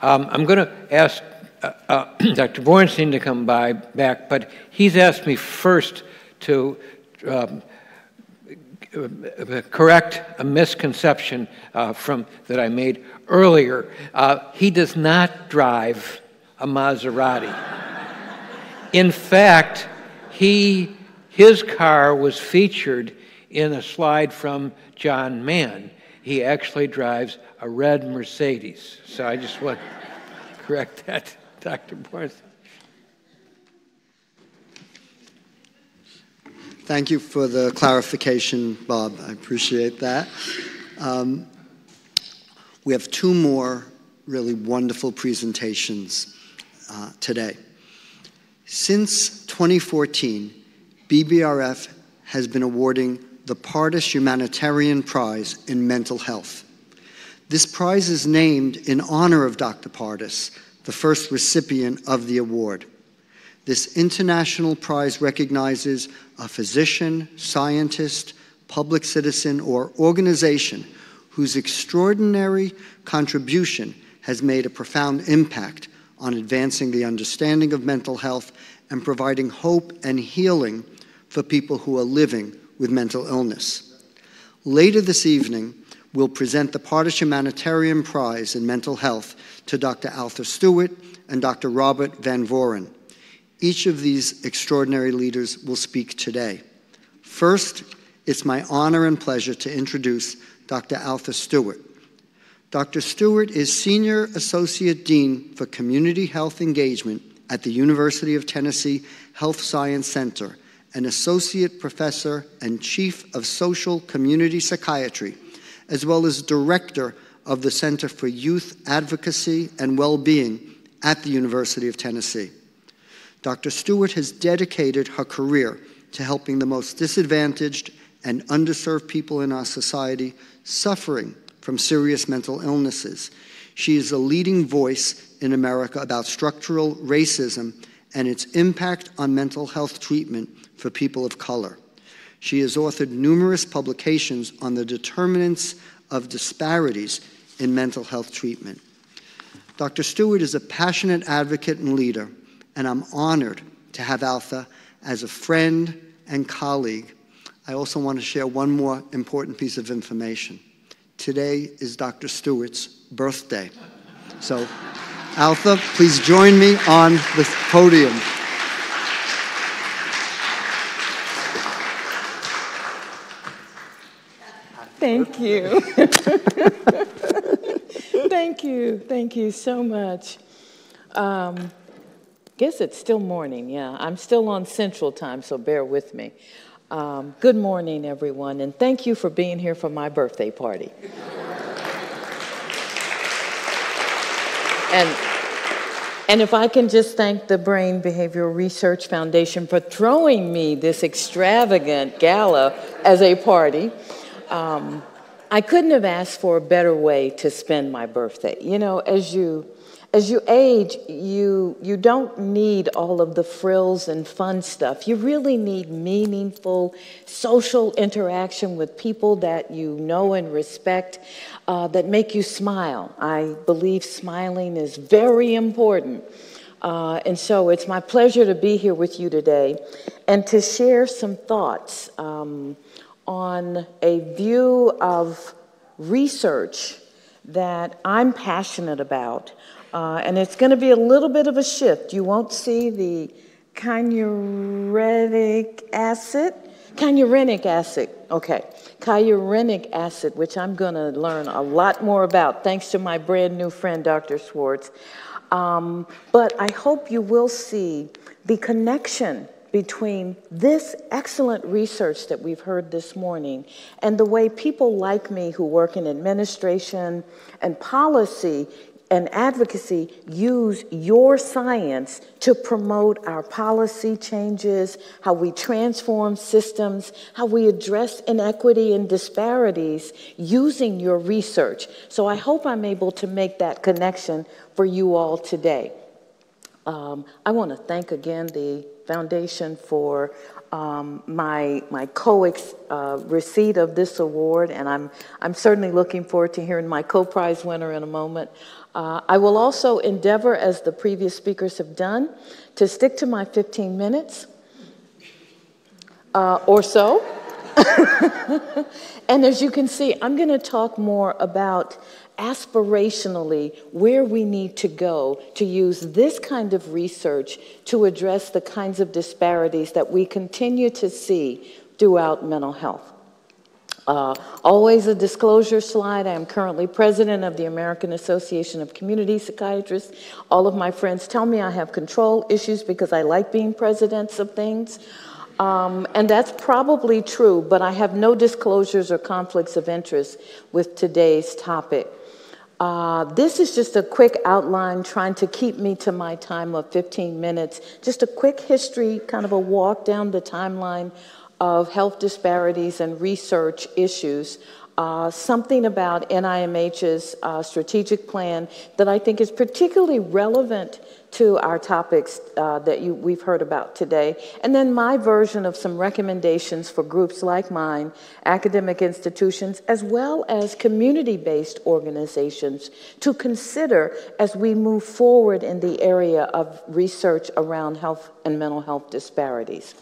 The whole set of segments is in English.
I'm going to ask Dr. Borenstein to come back, but he's asked me first to correct a misconception that I made earlier. He does not drive a Maserati. In fact, his car was featured in a slide from John Mann. He actually drives a red Mercedes. So I just want to correct that, Dr. Borenstein. Thank you for the clarification, Bob. I appreciate that. We have two more really wonderful presentations today. Since 2014, BBRF has been awarding the Pardis Humanitarian Prize in Mental Health. This prize is named in honor of Dr. Pardis, the first recipient of the award. This international prize recognizes a physician, scientist, public citizen, or organization whose extraordinary contribution has made a profound impact on advancing the understanding of mental health and providing hope and healing for people who are living with mental illness. Later this evening, we'll present the Pardis Humanitarian Prize in Mental Health to Dr. Arthur Stewart and Dr. Robert Van Voren. Each of these extraordinary leaders will speak today. First, it's my honor and pleasure to introduce Dr. Arthur Stewart. Dr. Stewart is Senior Associate Dean for Community Health Engagement at the University of Tennessee Health Science Center, an Associate Professor and Chief of Social Community Psychiatry, as well as Director of the Center for Youth Advocacy and Well-Being at the University of Tennessee. Dr. Stewart has dedicated her career to helping the most disadvantaged and underserved people in our society suffering from serious mental illnesses. She is a leading voice in America about structural racism and its impact on mental health treatment for people of color. She has authored numerous publications on the determinants of disparities in mental health treatment. Dr. Stewart is a passionate advocate and leader, and I'm honored to have Arthur as a friend and colleague. I also want to share one more important piece of information. Today is Dr. Stewart's birthday. So, Arthur, please join me on the podium. Thank you. Thank you so much. Guess it's still morning, yeah. I'm still on Central Time, so bear with me. Good morning, everyone, and thank you for being here for my birthday party. And if I can just thank the Brain Behavioral Research Foundation for throwing me this extravagant gala as a party. I couldn't have asked for a better way to spend my birthday. You know, as you age, you don't need all of the frills and fun stuff. You really need meaningful social interaction with people that you know and respect, that make you smile. I believe smiling is very important. And so it's my pleasure to be here with you today and to share some thoughts on a view of research that I'm passionate about. And it's going to be a little bit of a shift. You won't see the kyurenic acid, which I'm going to learn a lot more about, thanks to my brand new friend, Dr. Schwartz. But I hope you will see the connection between this excellent research that we've heard this morning and the way people like me who work in administration and policy and advocacy use your science to promote our policy changes, how we transform systems, how we address inequity and disparities using your research. So I hope I'm able to make that connection for you all today. I want to thank again the Foundation for my receipt of this award, and I'm certainly looking forward to hearing my co-prize winner in a moment. I will also endeavor, as the previous speakers have done, to stick to my 15 minutes or so. And as you can see, I'm going to talk more about aspirationally where we need to go to use this kind of research to address the kinds of disparities that we continue to see throughout mental health. Always a disclosure slide. I am currently president of the American Association of Community Psychiatrists. All of my friends tell me I have control issues because I like being presidents of things. And that's probably true, but I have no disclosures or conflicts of interest with today's topic. This is just a quick outline trying to keep me to my time of 15 minutes. Just a quick history, kind of a walk down the timeline of health disparities and research issues. Something about NIMH's strategic plan that I think is particularly relevant to our topics that we've heard about today. And then my version of some recommendations for groups like mine, academic institutions, as well as community-based organizations to consider as we move forward in the area of research around health and mental health disparities.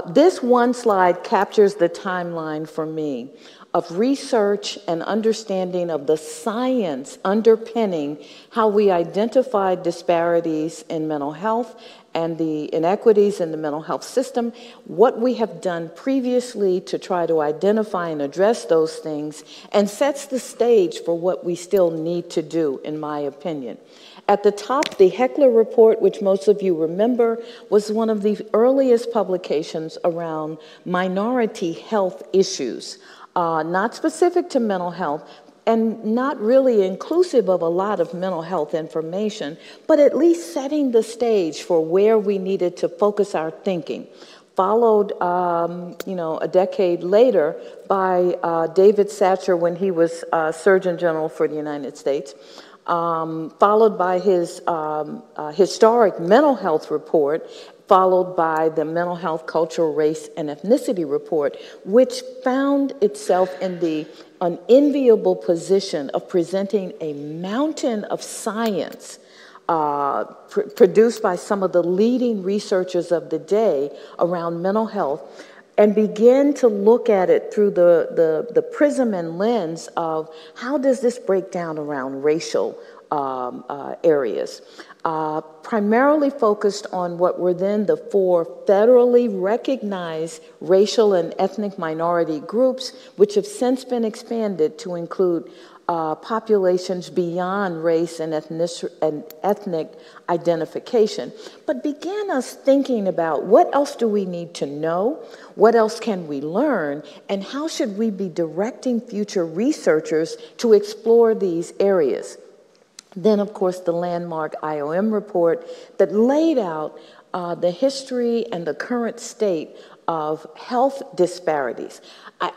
This one slide captures the timeline for me of research and understanding of the science underpinning how we identify disparities in mental health and the inequities in the mental health system, what we have done previously to try to identify and address those things, and sets the stage for what we still need to do, in my opinion. At the top, the Heckler Report, which most of you remember, was one of the earliest publications around minority health issues, not specific to mental health, and not really inclusive of a lot of mental health information, but at least setting the stage for where we needed to focus our thinking. Followed, a decade later by David Satcher when he was Surgeon General for the United States, followed by his historic mental health report, followed by the Mental Health, Cultural, Race, and Ethnicity Report, which found itself in the unenviable position of presenting a mountain of science produced by some of the leading researchers of the day around mental health, and begin to look at it through the prism and lens of how does this break down around racial areas. Primarily focused on what were then the 4 federally recognized racial and ethnic minority groups, which have since been expanded to include populations beyond race and ethnic identification, but began us thinking about what else do we need to know, what else can we learn, and how should we be directing future researchers to explore these areas. Then, of course, the landmark IOM report that laid out the history and the current state of health disparities.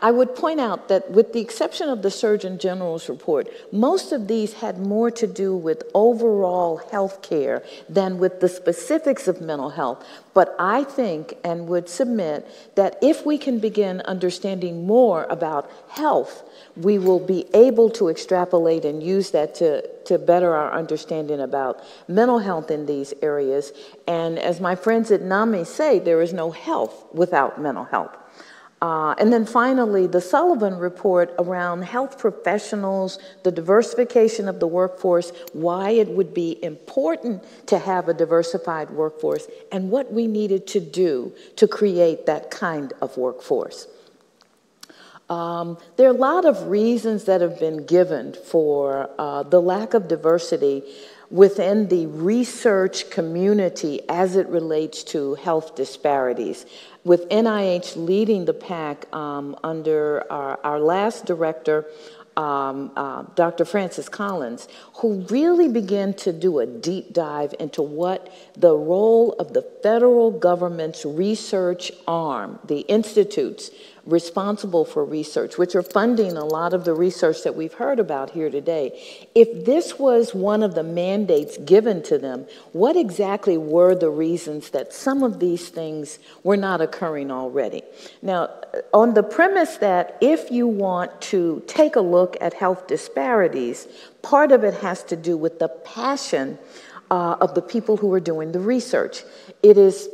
I would point out that with the exception of the Surgeon General's report, most of these had more to do with overall health care than with the specifics of mental health. But I think and would submit that if we can begin understanding more about health, we will be able to extrapolate and use that to better our understanding about mental health in these areas. And as my friends at NAMI say, there is no health without mental health. And then finally, the Sullivan report around health professionals, the diversification of the workforce, why it would be important to have a diversified workforce, and what we needed to do to create that kind of workforce. There are a lot of reasons that have been given for the lack of diversity within the research community as it relates to health disparities, with NIH leading the pack under our last director, Dr. Francis Collins, who really began to do a deep dive into what the role of the federal government's research arm, the institutes, responsible for research, which are funding a lot of the research that we've heard about here today, if this was one of the mandates given to them, what exactly were the reasons that some of these things were not occurring already? Now, on the premise that if you want to take a look at health disparities, part of it has to do with the passion of the people who are doing the research. It is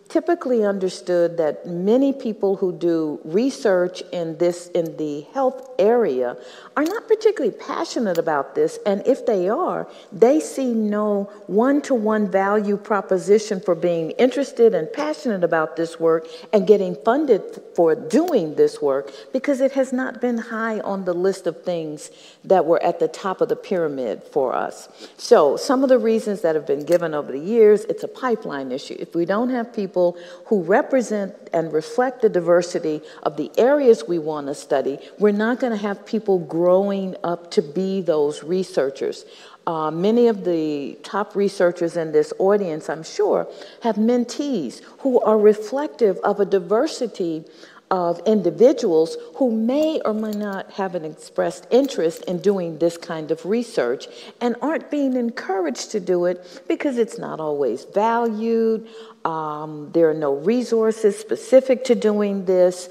typically understood that many people who do research in the health area are not particularly passionate about this, and if they are, they see no one-to-one value proposition for being interested and passionate about this work and getting funded for doing this work, because it has not been high on the list of things that were at the top of the pyramid for us. So some of the reasons that have been given over the years, it's a pipeline issue. If we don't have people who represent and reflect the diversity of the areas we want to study, we're not going to have people growing up to be those researchers. Many of the top researchers in this audience, I'm sure, have mentees who are reflective of a diversity of individuals who may or may not have an expressed interest in doing this kind of research and aren't being encouraged to do it because it's not always valued. There are no resources specific to doing this.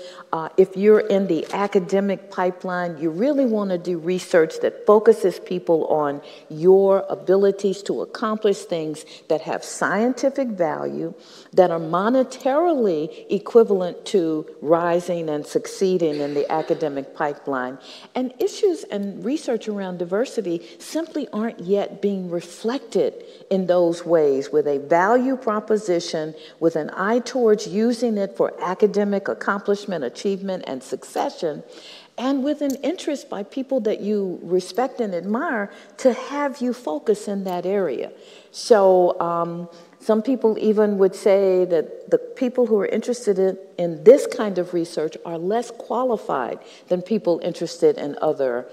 If you're in the academic pipeline, you really want to do research that focuses people on your abilities to accomplish things that have scientific value, that are monetarily equivalent to rising and succeeding in the academic pipeline. And issues and research around diversity simply aren't yet being reflected in those ways, with a value proposition, with an eye towards using it for academic accomplishment, achievement, and succession, and with an interest by people that you respect and admire to have you focus in that area. So some people even would say that the people who are interested in this kind of research are less qualified than people interested in other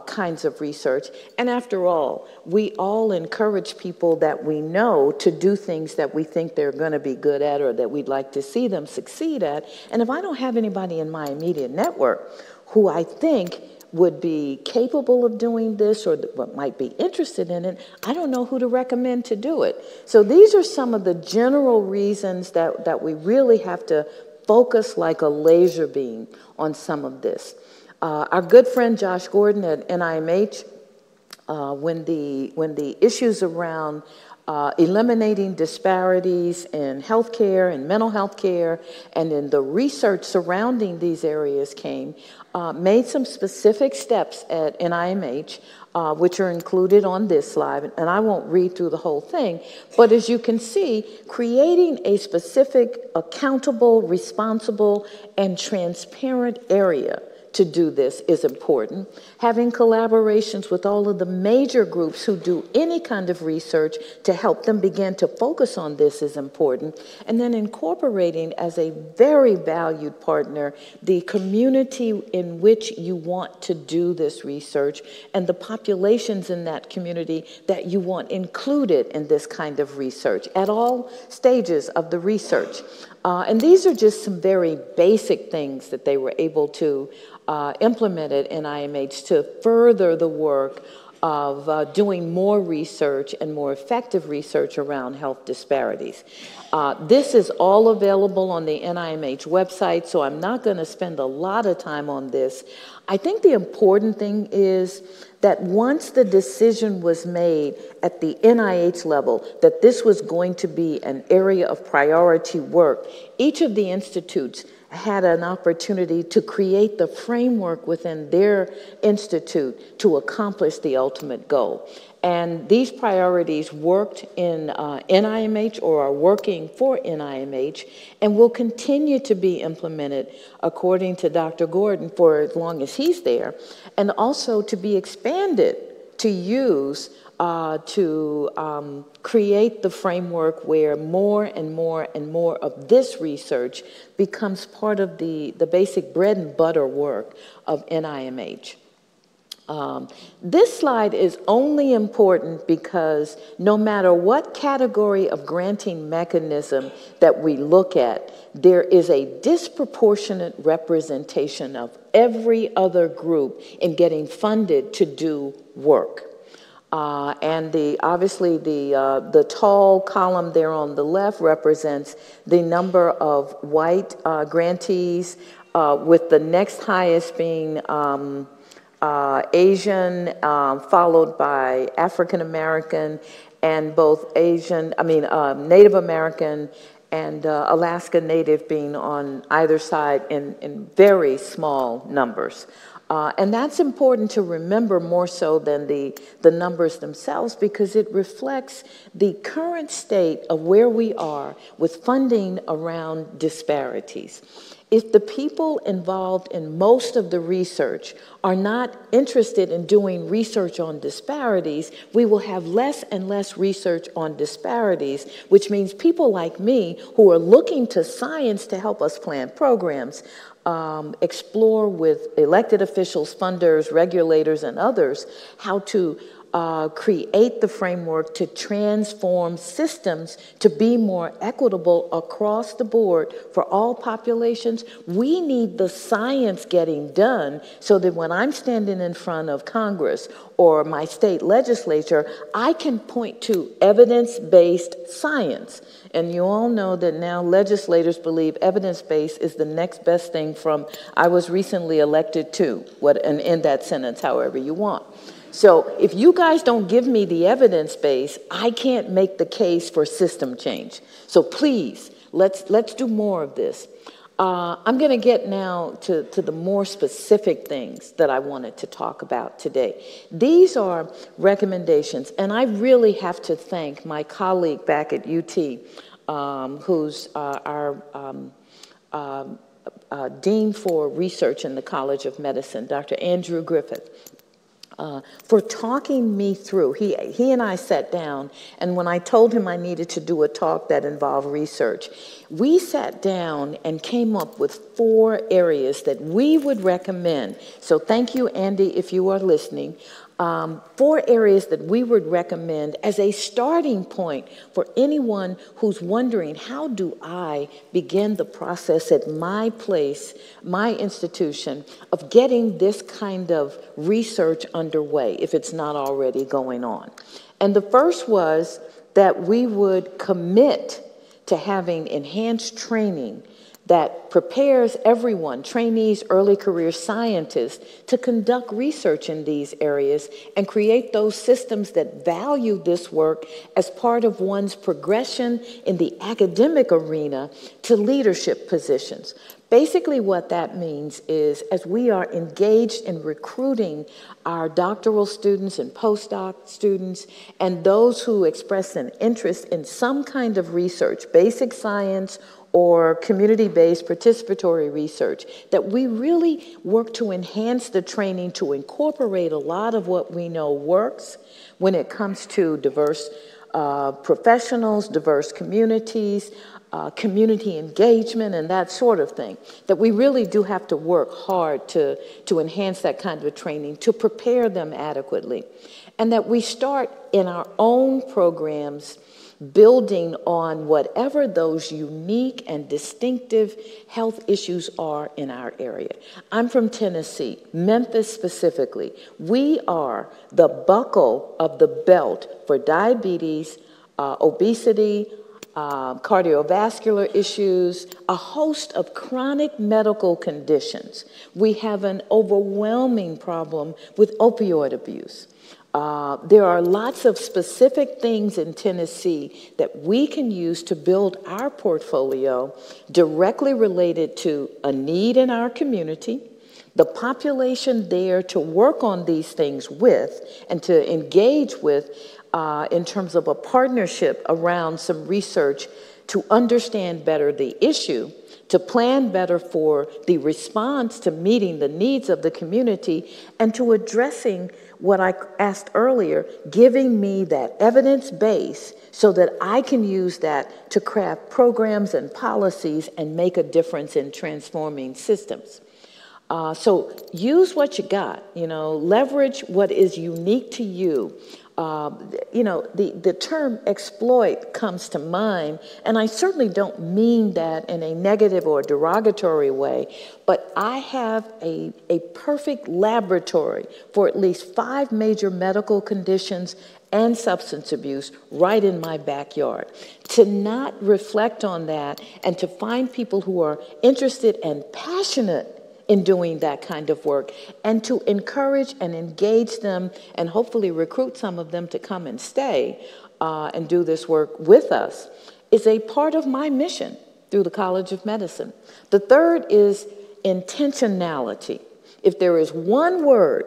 kinds of research. And after all, we all encourage people that we know to do things that we think they're going to be good at or that we'd like to see them succeed at. And if I don't have anybody in my immediate network who I think would be capable of doing this or what might be interested in it, I don't know who to recommend to do it. So these are some of the general reasons that we really have to focus like a laser beam on some of this. Our good friend Josh Gordon at NIMH, when the issues around eliminating disparities in healthcare and mental health care and in the research surrounding these areas came, made some specific steps at NIMH, which are included on this slide, and I won't read through the whole thing, but as you can see, creating a specific, accountable, responsible, and transparent area to do this is important. Having collaborations with all of the major groups who do any kind of research to help them begin to focus on this is important. And then incorporating as a very valued partner the community in which you want to do this research and the populations in that community that you want included in this kind of research at all stages of the research. And these are just some very basic things that they were able to implement at NIMH to further the work of doing more research and more effective research around health disparities. This is all available on the NIMH website, so I'm not going to spend a lot of time on this. I think the important thing is that once the decision was made at the NIH level that this was going to be an area of priority work, each of the institutes had an opportunity to create the framework within their institute to accomplish the ultimate goal. And these priorities worked in NIMH or are working for NIMH and will continue to be implemented, according to Dr. Gordon, for as long as he's there, and also to be expanded to use to create the framework where more and more and more of this research becomes part of the basic bread and butter work of NIMH. This slide is only important because no matter what category of granting mechanism that we look at, there is a disproportionate representation of every other group in getting funded to do work. And obviously the tall column there on the left represents the number of white grantees, with the next highest being Asian, followed by African American, and both Native American and Alaska Native being on either side in very small numbers. And that's important to remember more so than the numbers themselves, because it reflects the current state of where we are with funding around disparities. If the people involved in most of the research are not interested in doing research on disparities, we will have less and less research on disparities, which means people like me who are looking to science to help us plan programs, explore with elected officials, funders, regulators, and others how to create the framework to transform systems to be more equitable across the board for all populations. We need the science getting done so that when I'm standing in front of Congress or my state legislature, I can point to evidence-based science. And you all know that now legislators believe evidence-based is the next best thing from I was recently elected to, and end that sentence however you want. So if you guys don't give me the evidence base, I can't make the case for system change. So please, let's do more of this. I'm going to get now to the more specific things that I wanted to talk about today. These are recommendations, and I really have to thank my colleague back at UT, who's our Dean for Research in the College of Medicine, Dr. Andrew Griffith. For talking me through. He and I sat down, and when I told him I needed to do a talk that involved research, we sat down and came up with 4 areas that we would recommend. So thank you, Andy, if you are listening. 4 areas that we would recommend as a starting point for anyone who's wondering, how do I begin the process at my place, my institution, of getting this kind of research underway if it's not already going on? And the first was that we would commit to having enhanced training that prepares everyone, trainees, early career scientists, to conduct research in these areas and create those systems that value this work as part of one's progression in the academic arena to leadership positions. Basically what that means is, as we are engaged in recruiting our doctoral students and postdoc students and those who express an interest in some kind of research, basic science or community-based participatory research, that we really work to enhance the training to incorporate a lot of what we know works when it comes to diverse professionals, diverse communities, community engagement, and that sort of thing. That we really do have to work hard to enhance that kind of training, to prepare them adequately. And that we start in our own programs building on whatever those unique and distinctive health issues are in our area. I'm from Tennessee, Memphis specifically. We are the buckle of the belt for diabetes, obesity, cardiovascular issues, a host of chronic medical conditions. We have an overwhelming problem with opioid abuse. There are lots of specific things in Tennessee that we can use to build our portfolio directly related to a need in our community, the population there to work on these things with and to engage with in terms of a partnership around some research to understand better the issue, to plan better for the response to meeting the needs of the community, and to addressing what I asked earlier, giving me that evidence base so that I can use that to craft programs and policies and make a difference in transforming systems. So use what you got, leverage what is unique to you. The term exploit comes to mind, and I certainly don't mean that in a negative or derogatory way, but I have a perfect laboratory for at least 5 major medical conditions and substance abuse right in my backyard. To not reflect on that and to find people who are interested and passionate in doing that kind of work, and to encourage and engage them and hopefully recruit some of them to come and stay and do this work with us, is a part of my mission through the College of Medicine. The third is intentionality. If there is one word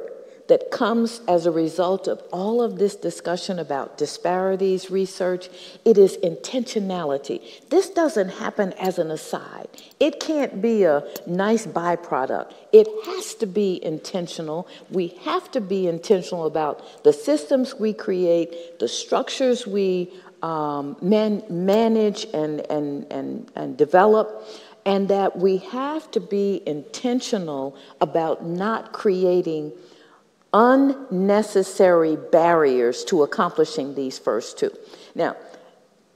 that comes as a result of all of this discussion about disparities research, it is intentionality. This doesn't happen as an aside. It can't be a nice byproduct. It has to be intentional. We have to be intentional about the systems we create, the structures we manage and develop, and that we have to be intentional about not creating unnecessary barriers to accomplishing these first two. Now,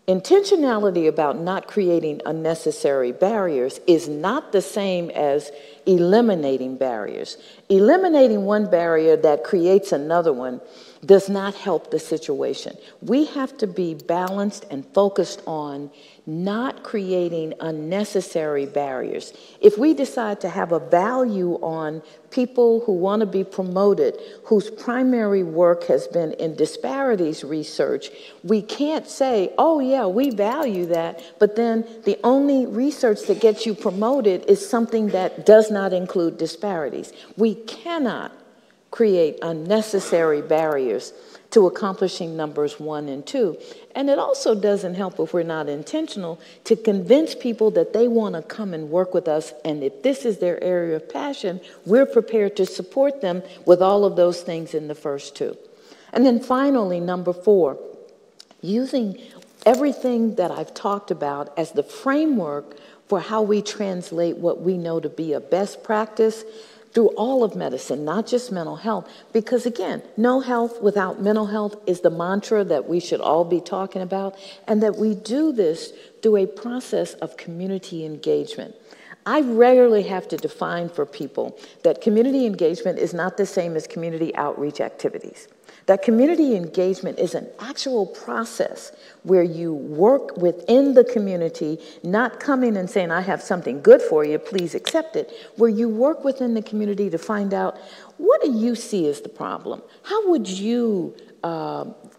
intentionality about not creating unnecessary barriers is not the same as eliminating barriers. Eliminating one barrier that creates another one does not help the situation. We have to be balanced and focused on not creating unnecessary barriers. If we decide to have a value on people who want to be promoted, whose primary work has been in disparities research, we can't say, oh yeah, we value that, but then the only research that gets you promoted is something that does not include disparities. We cannot create unnecessary barriers to accomplishing numbers 1 and 2. And it also doesn't help if we're not intentional to convince people that they want to come and work with us, and if this is their area of passion, we're prepared to support them with all of those things in the first 2. And then finally, number 4, using everything that I've talked about as the framework for how we translate what we know to be a best practice through all of medicine, not just mental health, because again, no health without mental health is the mantra that we should all be talking about, and that we do this through a process of community engagement. I rarely have to define for people that community engagement is not the same as community outreach activities. That community engagement is an actual process where you work within the community, not coming and saying, I have something good for you, please accept it, where you work within the community to find out, what do you see as the problem? How would you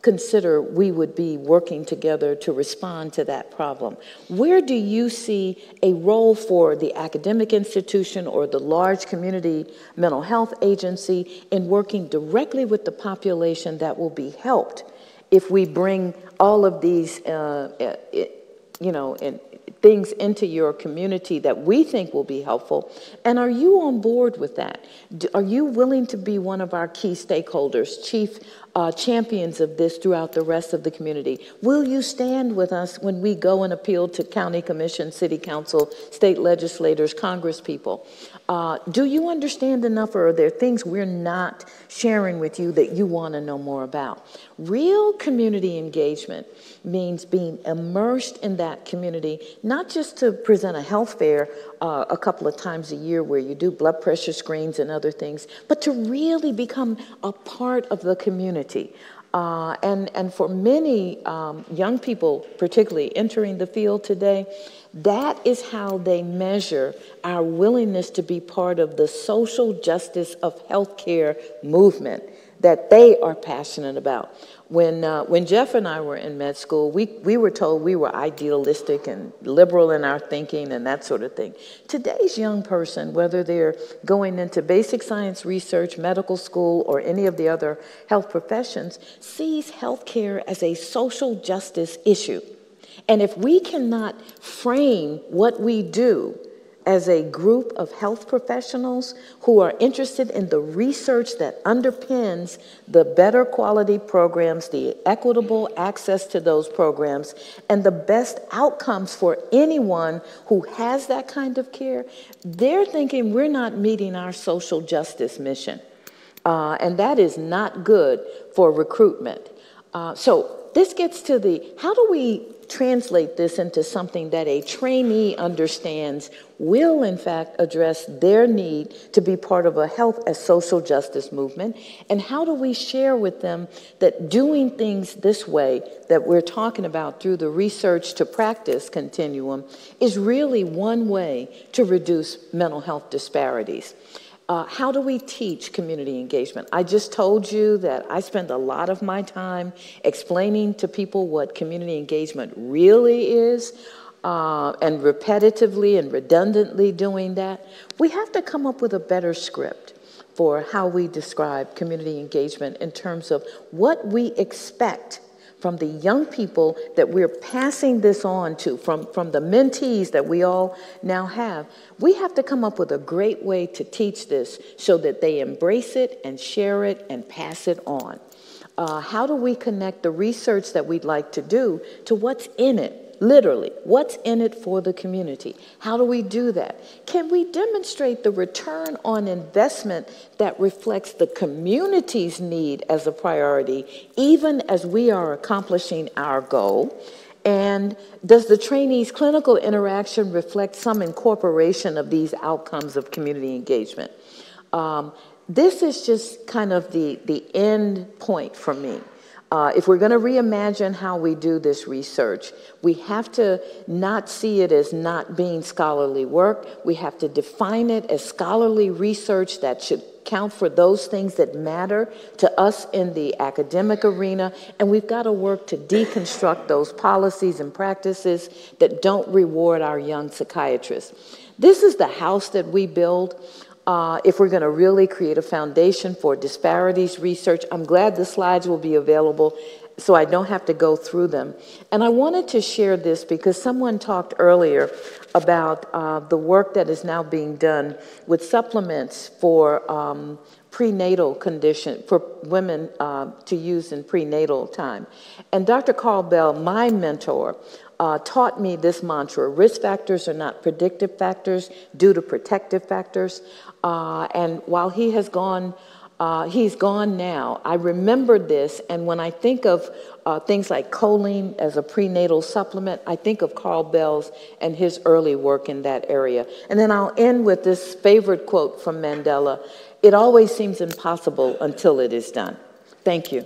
consider we would be working together to respond to that problem? Where do you see a role for the academic institution or the large community mental health agency in working directly with the population that will be helped if we bring all of these things into your community that we think will be helpful? And are you on board with that? Are you willing to be one of our key stakeholders, chief champions of this throughout the rest of the community? Will you stand with us when we go and appeal to county commission, city council, state legislators, congress people? Do you understand enough, or are there things we're not sharing with you that you want to know more about? Real community engagement means being immersed in that community, not just to present a health fair a couple of times a year where you do blood pressure screens and other things, but to really become a part of the community. And for many young people, particularly entering the field today, that is how they measure our willingness to be part of the social justice of healthcare movement that they are passionate about. When Jeff and I were in med school, we were told we were idealistic and liberal in our thinking and that sort of thing. Today's young person, whether they're going into basic science research, medical school, or any of the other health professions, sees healthcare as a social justice issue. And if we cannot frame what we do as a group of health professionals who are interested in the research that underpins the better quality programs, the equitable access to those programs, and the best outcomes for anyone who has that kind of care, they're thinking we're not meeting our social justice mission. And that is not good for recruitment. So this gets to how do we translate this into something that a trainee understands will in fact address their need to be part of a health as social justice movement, and how do we share with them that doing things this way that we're talking about through the research to practice continuum is really one way to reduce mental health disparities. How do we teach community engagement? I just told you that I spend a lot of my time explaining to people what community engagement really is, and repetitively and redundantly doing that. We have to come up with a better script for how we describe community engagement in terms of what we expect from the young people that we're passing this on to, from the mentees that we all now have. We have to come up with a great way to teach this so that they embrace it and share it and pass it on. How do we connect the research that we'd like to do to what's in it? Literally, what's in it for the community? How do we do that? Can we demonstrate the return on investment that reflects the community's need as a priority, even as we are accomplishing our goal? And does the trainee's clinical interaction reflect some incorporation of these outcomes of community engagement? This is just kind of the end point for me. If we're going to reimagine how we do this research, we have to not see it as not being scholarly work. We have to define it as scholarly research that should count for those things that matter to us in the academic arena. And we've got to work to deconstruct those policies and practices that don't reward our young psychiatrists. This is the house that we build. If we're going to really create a foundation for disparities research. I'm glad the slides will be available so I don't have to go through them. And I wanted to share this because someone talked earlier about the work that is now being done with supplements for prenatal condition, for women to use in prenatal time. And Dr. Carl Bell, my mentor, taught me this mantra: risk factors are not predictive factors due to protective factors. And while he has gone, he's gone now, I remembered this, and when I think of things like choline as a prenatal supplement, I think of Carl Bell's and his early work in that area. And then I'll end with this favorite quote from Mandela: "It always seems impossible until it is done." Thank you.